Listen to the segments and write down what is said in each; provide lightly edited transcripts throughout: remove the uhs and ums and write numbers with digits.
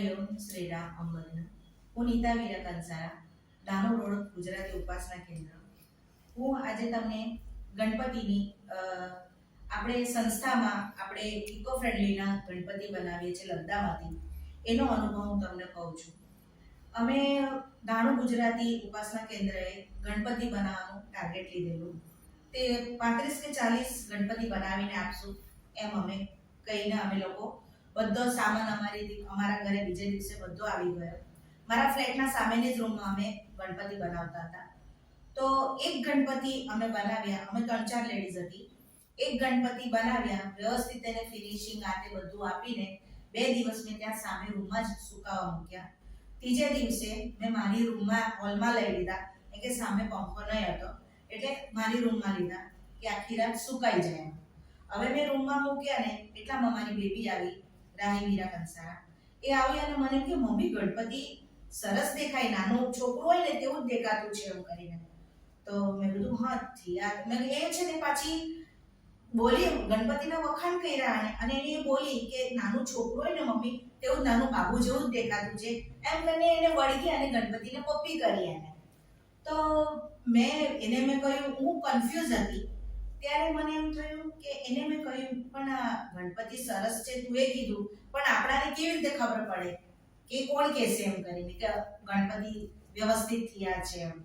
હરિઓમ શ્રીરામ અંબરનાથ. હું નીતા વીરા કંસારા, દાનુ રોડ, ગુજરાતી ઉપાસના કેન્દ્ર. હું આજે તમને ગણપતિની આપણે સંસ્થામાં આપણે ઇકો ફ્રેન્ડલીના ગણપતિ બનાવીએ છીએ લદ્દામાંથી, એનો અનુભવ હું તમને કહું છું. અમે દાણુ ગુજરાતી ઉપાસના કેન્દ્રએ ગણપતિ બનાવવાનું ટાર્ગેટ લીધેલું. તે 35 કે 40 ગણપતિ બનાવીને આપશું એમ અમે કહીને અમે લોકો બધો સામાન અમારા ઘરે બીજે દિવસે બધો આવી ગયો. મારા ફ્લેટના સામેની જ રૂમમાં અમે ગણપતિ બનાવતા હતા. તો એક ગણપતિ અમે બનાવ્યા, અમે 3-4 લેડીઝ હતી. એક ગણપતિ બનાવ્યા, વ્યવસ્થિત એને ફિનિશિંગ આતે બધું આપીને 2 દિવસ મેં ત્યાં સામે રૂમમાં જ સુકાવા મૂક્યા. ત્રીજે દિવસે મેં મારી રૂમમાં હોલમાં લઈ લીધા, કે સામે પંખો નહીં હતો એટલે મારી રૂમમાં લીધા કે આખી રાત સુકાઈ જાય. હવે મેં રૂમમાં મૂક્યા ને એટલામાં મારી બેબી આવી, રાહી વીરા કંસારા. એ આવી અને મને કે મમ્મી ગણપતિ સરસ દેખાય, નાનું છોકરું હોય ને તેવું જ દેખાતું છે એમ કરીને. તો મેં કીધું હા થયા. મેં એ છે ને પાછી બોલી, ગણપતિના વખાણ કર્યા અને એને બોલી કે નાનું છોકરું હોય ને મમ્મી તેવું નાનું બાબુ જેવું જ દેખાતું છે એમ કરીને એને વળગી અને ગણપતિને પપ્પી કરી એને. તો મેં કહ્યું, હું કન્ફ્યુઝ હતી. ત્યારે મને એમ થયું કે એને મેં કહ્યું પણ આ ગણપતિ સરસ છે તું એ કીધું, પણ આપણાને કેવી રીતે ખબર પડે કે કોણ કહેશે એમ કરીને કે ગણપતિ વ્યવસ્થિત થયા છે એમ.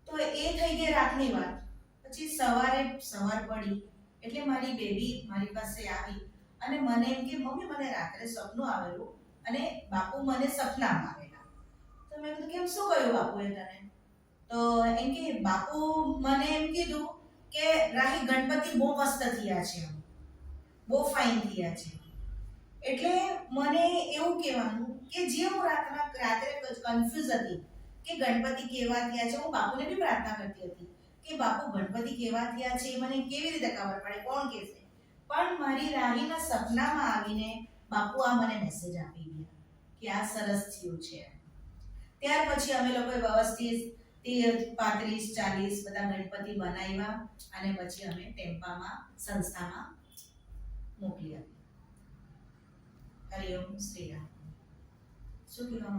તો એ થઈ ગઈ રાતની વાત. પછી સવાર પડી એટલે મારી બેબી મારી પાસે આવી અને મને એમ કે મમ્મી મને રાત્રે સપનું આવેલું અને બાપુ મને સપનામાં આવેલા. તો મેં કીધું કેમ, શું કહ્યું બાપુએ તને? તો એમ કે બાપુ મને એમ કીધું કે રાહી ગણપતિ બહુ મસ્ત થયા છે, બહુ ફાઇન થયા છે. એટલે મને એવું કહેવાનું કે જે હું રાત્રે કન્ફ્યુઝ હતી કે ગણપતિ કેવા થયા છે, હું બાપુને બી પ્રાર્થના કરતી હતી કે બાપુ ગણપતિ કેવા થયા છે મને કેવી રીતે ખબર પડે, કોણ કહેશે? પણ મારી રાહીના સપનામાં આવીને બાપુ આ મને મેસેજ આપી ગયા કે આ સરસ થયું છે. ત્યાર પછી અમે લોકોએ વ્યવસ્થિત 35-40 બધા ગણપતિ બનાવ્યા અને પછી અમે ટેમ્પામાં સંસ્થામાં મોકલી આપ્યા. હરિઓમ શ્રીરામ. શું કહેવા